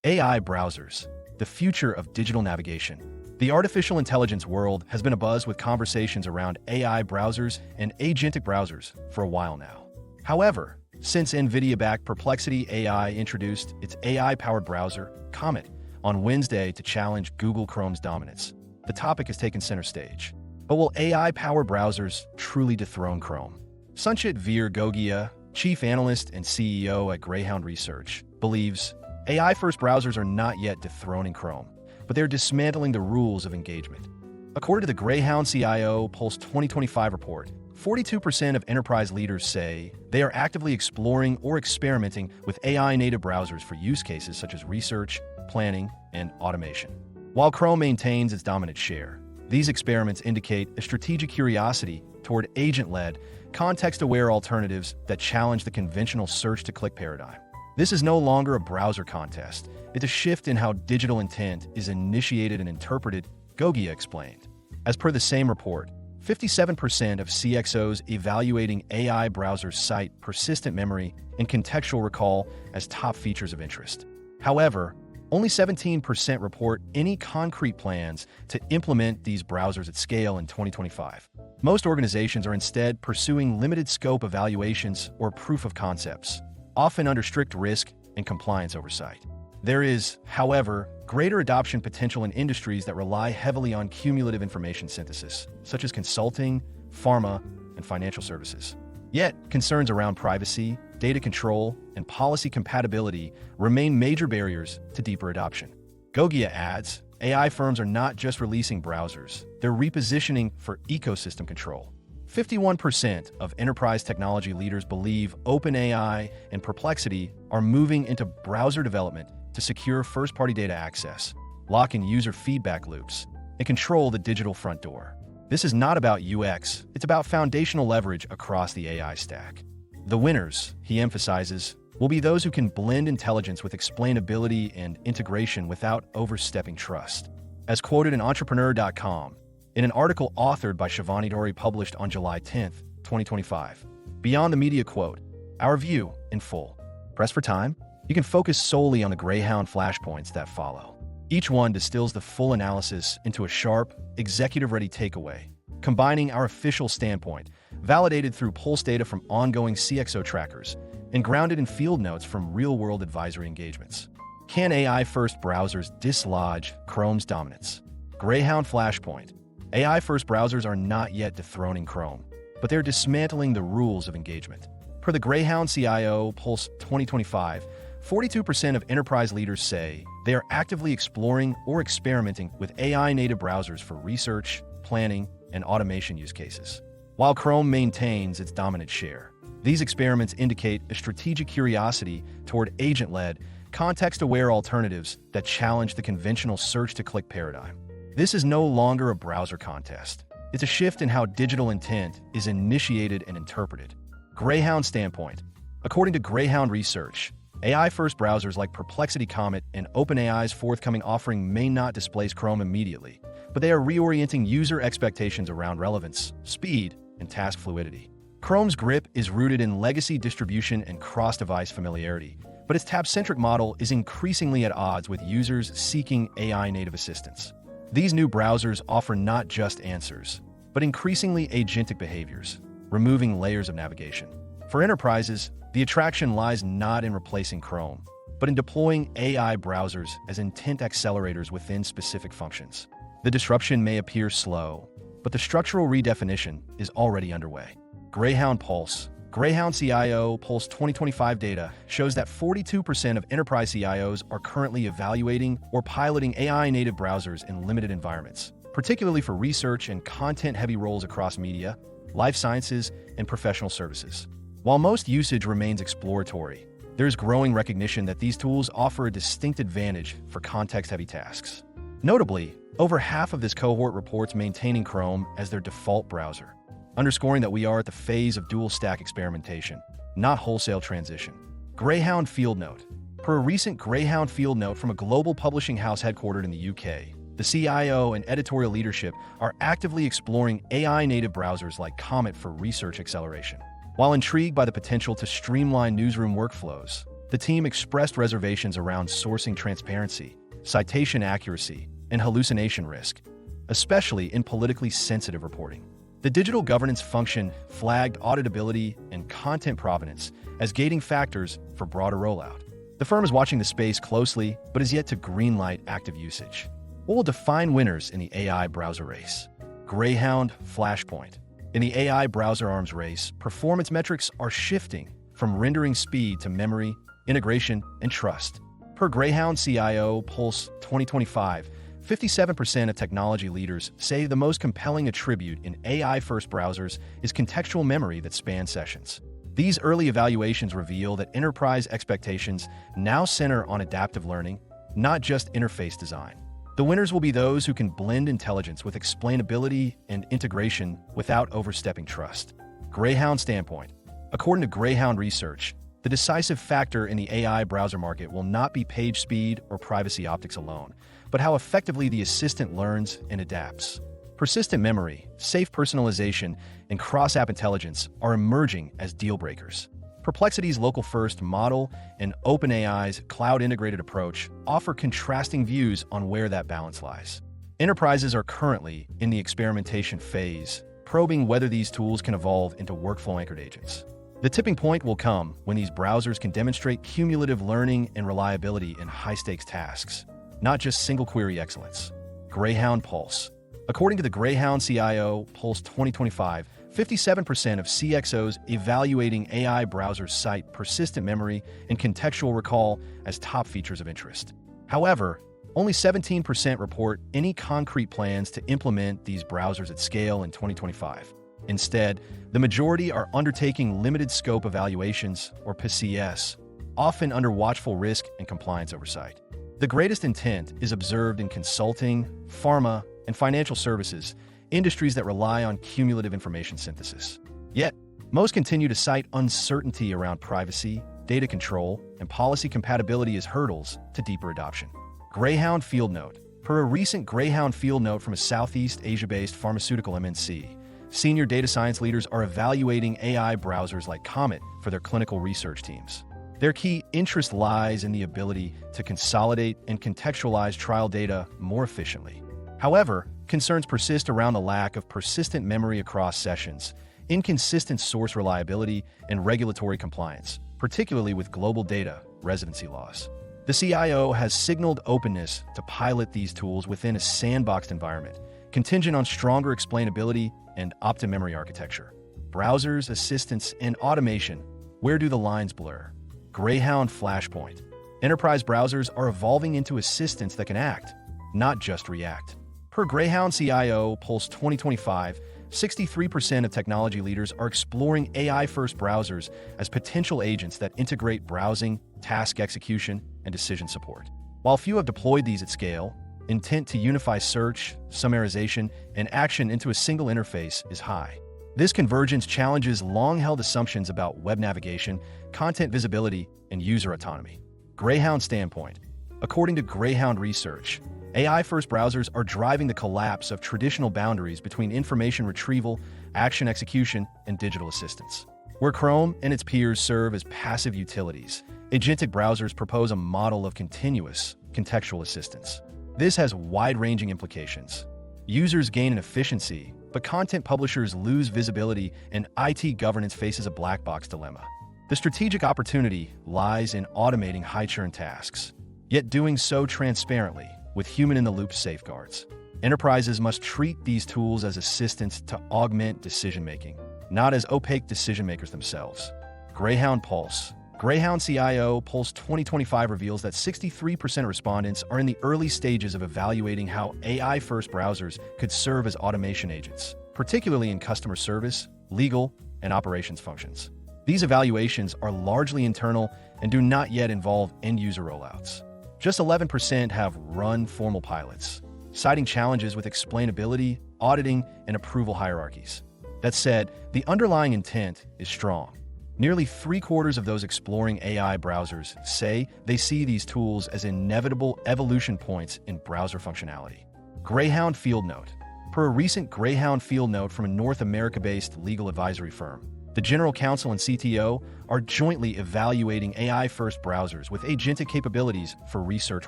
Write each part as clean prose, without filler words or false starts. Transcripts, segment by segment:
AI browsers, the future of digital navigation. The artificial intelligence world has been abuzz with conversations around AI browsers and agentic browsers for a while now. However, since NVIDIA-backed Perplexity AI introduced its AI-powered browser, Comet, on Wednesday to challenge Google Chrome's dominance, the topic has taken center stage. But will AI-powered browsers truly dethrone Chrome? Sanchit Gogia, chief analyst and CEO at Greyhound Research, believes AI-first browsers are not yet dethroning Chrome, but they're dismantling the rules of engagement. According to the Greyhound CIO Pulse 2025 report, 42% of enterprise leaders say they are actively exploring or experimenting with AI-native browsers for use cases such as research, planning, and automation. While Chrome maintains its dominant share, these experiments indicate a strategic curiosity toward agent-led, context-aware alternatives that challenge the conventional search-to-click paradigm. This is no longer a browser contest. It's a shift in how digital intent is initiated and interpreted, Gogia explained. As per the same report, 57% of CXOs evaluating AI browsers cite persistent memory and contextual recall as top features of interest. However, only 17% report any concrete plans to implement these browsers at scale in 2025. Most organizations are instead pursuing limited scope evaluations or proof of concepts, often under strict risk and compliance oversight. There is, however, greater adoption potential in industries that rely heavily on cumulative information synthesis, such as consulting, pharma, and financial services. Yet, concerns around privacy, data control, and policy compatibility remain major barriers to deeper adoption. Gogia adds, AI firms are not just releasing browsers, they're repositioning for ecosystem control. 51% of enterprise technology leaders believe OpenAI and Perplexity are moving into browser development to secure first-party data access, lock in user feedback loops, and control the digital front door. This is not about UX, it's about foundational leverage across the AI stack. The winners, he emphasizes, will be those who can blend intelligence with explainability and integration without overstepping trust. As quoted in Entrepreneur.com, in an article authored by Shivani Dori published on July 10, 2025. Beyond the media quote, our view in full. Pressed for time? You can focus solely on the Greyhound flashpoints that follow. Each one distills the full analysis into a sharp, executive-ready takeaway, combining our official standpoint, validated through pulse data from ongoing CXO trackers, and grounded in field notes from real-world advisory engagements. Can AI-first browsers dislodge Chrome's dominance? Greyhound Flashpoint. AI-first browsers are not yet dethroning Chrome, but they're dismantling the rules of engagement. Per the Greyhound CIO Pulse 2025, 42% of enterprise leaders say they are actively exploring or experimenting with AI-native browsers for research, planning, and automation use cases. While Chrome maintains its dominant share, these experiments indicate a strategic curiosity toward agent-led, context-aware alternatives that challenge the conventional search-to-click paradigm. This is no longer a browser contest. It's a shift in how digital intent is initiated and interpreted. Greyhound standpoint. According to Greyhound Research, AI-first browsers like Perplexity Comet and OpenAI's forthcoming offering may not displace Chrome immediately, but they are reorienting user expectations around relevance, speed, and task fluidity. Chrome's grip is rooted in legacy distribution and cross-device familiarity, but its tab-centric model is increasingly at odds with users seeking AI-native assistance. These new browsers offer not just answers, but increasingly agentic behaviors, removing layers of navigation. For enterprises, the attraction lies not in replacing Chrome, but in deploying AI browsers as intent accelerators within specific functions. The disruption may appear slow, but the structural redefinition is already underway. Greyhound Pulse. Greyhound CIO Pulse 2025 data shows that 42% of enterprise CIOs are currently evaluating or piloting AI-native browsers in limited environments, particularly for research and content-heavy roles across media, life sciences, and professional services. While most usage remains exploratory, there is growing recognition that these tools offer a distinct advantage for context-heavy tasks. Notably, over half of this cohort reports maintaining Chrome as their default browser, underscoring that we are at the phase of dual-stack experimentation, not wholesale transition. Greyhound Field Note. Per a recent Greyhound Field Note from a global publishing house headquartered in the UK, the CIO and editorial leadership are actively exploring AI-native browsers like Comet for research acceleration. While intrigued by the potential to streamline newsroom workflows, the team expressed reservations around sourcing transparency, citation accuracy, and hallucination risk, especially in politically sensitive reporting. The digital governance function flagged auditability and content provenance as gating factors for broader rollout. The firm is watching the space closely, but is yet to greenlight active usage. What will define winners in the AI browser race? Greyhound Flashpoint. In the AI browser arms race, performance metrics are shifting from rendering speed to memory, integration, and trust. Per Greyhound CIO Pulse 2025, 57% of technology leaders say the most compelling attribute in AI-first browsers is contextual memory that spans sessions. These early evaluations reveal that enterprise expectations now center on adaptive learning, not just interface design. The winners will be those who can blend intelligence with explainability and integration without overstepping trust. Greyhound Standpoint. According to Greyhound Research, the decisive factor in the AI browser market will not be page speed or privacy optics alone, but how effectively the assistant learns and adapts. Persistent memory, safe personalization, and cross-app intelligence are emerging as deal breakers. Perplexity's local-first model and OpenAI's cloud-integrated approach offer contrasting views on where that balance lies. Enterprises are currently in the experimentation phase, probing whether these tools can evolve into workflow-anchored agents. The tipping point will come when these browsers can demonstrate cumulative learning and reliability in high-stakes tasks, not just single-query excellence. Greyhound Pulse. According to the Greyhound CIO Pulse 2025, 57% of CXOs evaluating AI browsers cite persistent memory and contextual recall as top features of interest. However, only 17% report any concrete plans to implement these browsers at scale in 2025. Instead, the majority are undertaking limited scope evaluations, or PCS, often under watchful risk and compliance oversight. The greatest intent is observed in consulting, pharma, and financial services, industries that rely on cumulative information synthesis. Yet, most continue to cite uncertainty around privacy, data control, and policy compatibility as hurdles to deeper adoption. Greyhound Field Note. Per a recent Greyhound Field Note from a Southeast Asia-based pharmaceutical MNC, senior data science leaders are evaluating AI browsers like Comet for their clinical research teams. Their key interest lies in the ability to consolidate and contextualize trial data more efficiently. However, concerns persist around the lack of persistent memory across sessions, inconsistent source reliability, and regulatory compliance, particularly with global data residency laws. The CIO has signaled openness to pilot these tools within a sandboxed environment, contingent on stronger explainability and opti-memory architecture. Browsers, assistants, and automation. Where do the lines blur? Greyhound Flashpoint. Enterprise browsers are evolving into assistants that can act, not just react. Per Greyhound CIO Pulse 2025, 63% of technology leaders are exploring AI-first browsers as potential agents that integrate browsing, task execution, and decision support. While few have deployed these at scale, intent to unify search, summarization, and action into a single interface is high. This convergence challenges long-held assumptions about web navigation, content visibility, and user autonomy. Greyhound Standpoint. According to Greyhound Research, AI-first browsers are driving the collapse of traditional boundaries between information retrieval, action execution, and digital assistance. Where Chrome and its peers serve as passive utilities, agentic browsers propose a model of continuous, contextual assistance. This has wide-ranging implications. Users gain in efficiency, but content publishers lose visibility, and IT governance faces a black box dilemma. The strategic opportunity lies in automating high-churn tasks, yet doing so transparently, with human-in-the-loop safeguards. Enterprises must treat these tools as assistants to augment decision-making, not as opaque decision-makers themselves. Greyhound Pulse. Greyhound CIO Pulse 2025 reveals that 63% of respondents are in the early stages of evaluating how AI-first browsers could serve as automation agents, particularly in customer service, legal, and operations functions. These evaluations are largely internal and do not yet involve end-user rollouts. Just 11% have run formal pilots, citing challenges with explainability, auditing, and approval hierarchies. That said, the underlying intent is strong. Nearly 3/4 of those exploring AI browsers say they see these tools as inevitable evolution points in browser functionality. Greyhound Field Note. Per a recent Greyhound Field Note from a North America-based legal advisory firm, The General Counsel and CTO are jointly evaluating AI-first browsers with agentic capabilities for research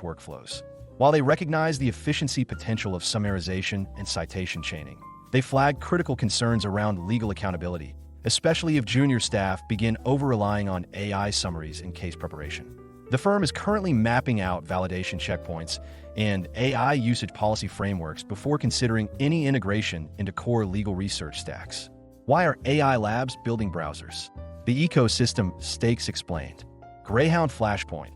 workflows. While they recognize the efficiency potential of summarization and citation chaining, they flag critical concerns around legal accountability, especially if junior staff begin over-relying on AI summaries in case preparation. The firm is currently mapping out validation checkpoints and AI usage policy frameworks before considering any integration into core legal research stacks. Why are AI labs building browsers? The ecosystem stakes explained. Greyhound Flashpoint.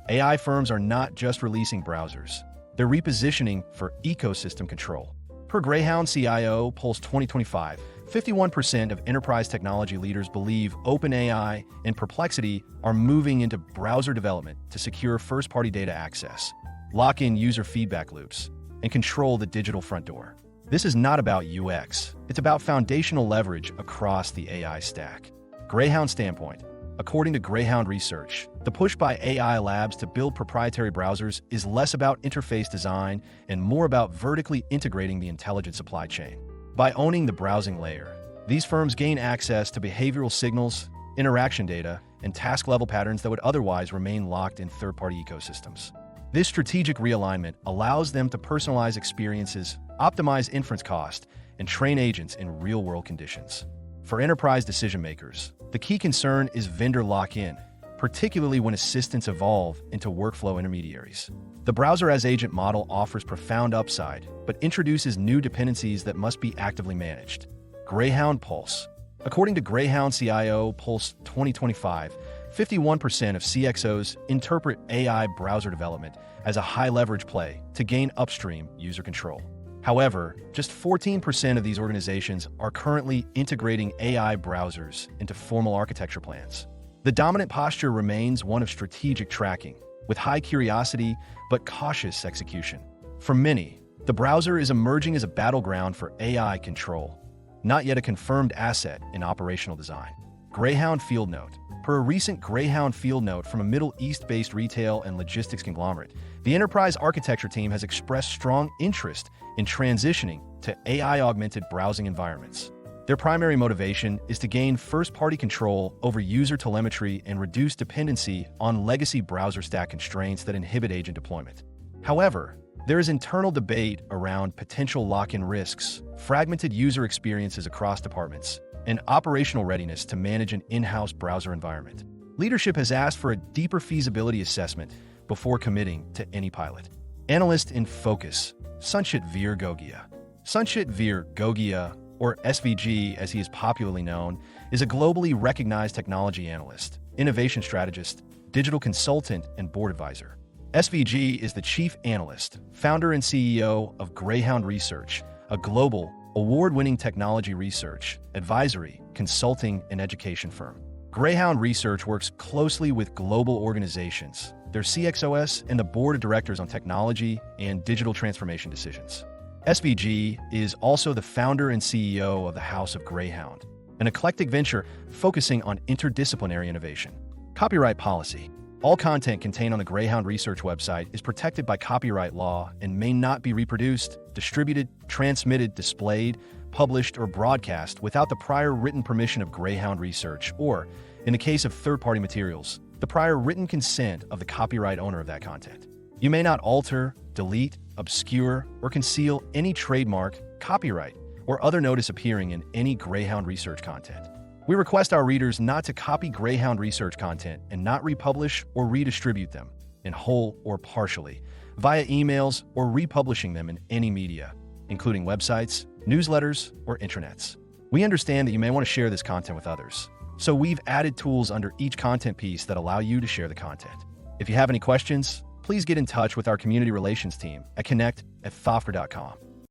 AI firms are not just releasing browsers. They're repositioning for ecosystem control. Per Greyhound CIO Pulse 2025, 51% of enterprise technology leaders believe OpenAI and Perplexity are moving into browser development to secure first-party data access, lock in user feedback loops, and control the digital front door. This is not about UX. It's about foundational leverage across the AI stack. Greyhound Standpoint. According to Greyhound Research, the push by AI labs to build proprietary browsers is less about interface design and more about vertically integrating the intelligent supply chain. By owning the browsing layer, these firms gain access to behavioral signals, interaction data, and task-level patterns that would otherwise remain locked in third-party ecosystems. This strategic realignment allows them to personalize experiences, optimize inference cost, and train agents in real-world conditions. For enterprise decision-makers, the key concern is vendor lock-in, particularly when assistants evolve into workflow intermediaries. The browser-as-agent model offers profound upside, but introduces new dependencies that must be actively managed. Greyhound Pulse. According to Greyhound CIO Pulse 2025, 51% of CXOs interpret AI browser development as a high-leverage play to gain upstream user control. However, just 14% of these organizations are currently integrating AI browsers into formal architecture plans. The dominant posture remains one of strategic tracking, with high curiosity but cautious execution. For many, the browser is emerging as a battleground for AI control, not yet a confirmed asset in operational design. Greyhound Field Note. Per a recent Greyhound Field Note from a Middle East-based retail and logistics conglomerate, the enterprise architecture team has expressed strong interest in transitioning to AI-augmented browsing environments. Their primary motivation is to gain first-party control over user telemetry and reduce dependency on legacy browser stack constraints that inhibit agent deployment. However, there is internal debate around potential lock-in risks, fragmented user experiences across departments, and operational readiness to manage an in-house browser environment. Leadership has asked for a deeper feasibility assessment before committing to any pilot. Analyst in focus, Sanchit Gogia. Sanchit Gogia, or SVG as he is popularly known, is a globally recognized technology analyst, innovation strategist, digital consultant, and board advisor. SVG is the chief analyst, founder and CEO of Greyhound Research, a global, award-winning technology research, advisory, consulting, and education firm. Greyhound Research works closely with global organizations, their CXOs, and the board of directors on technology and digital transformation decisions. SVG is also the founder and CEO of the House of Greyhound, an eclectic venture focusing on interdisciplinary innovation. Copyright policy. All content contained on the Greyhound Research website is protected by copyright law and may not be reproduced, distributed, transmitted, displayed, published, or broadcast without the prior written permission of Greyhound Research or, in the case of third-party materials, the prior written consent of the copyright owner of that content. You may not alter, delete, obscure, or conceal any trademark, copyright, or other notice appearing in any Greyhound Research content. We request our readers not to copy Greyhound Research content and not republish or redistribute them, in whole or partially, via emails or republishing them in any media, including websites, newsletters, or intranets. We understand that you may want to share this content with others, so we've added tools under each content piece that allow you to share the content. If you have any questions, please get in touch with our community relations team at connect@thoffer.com.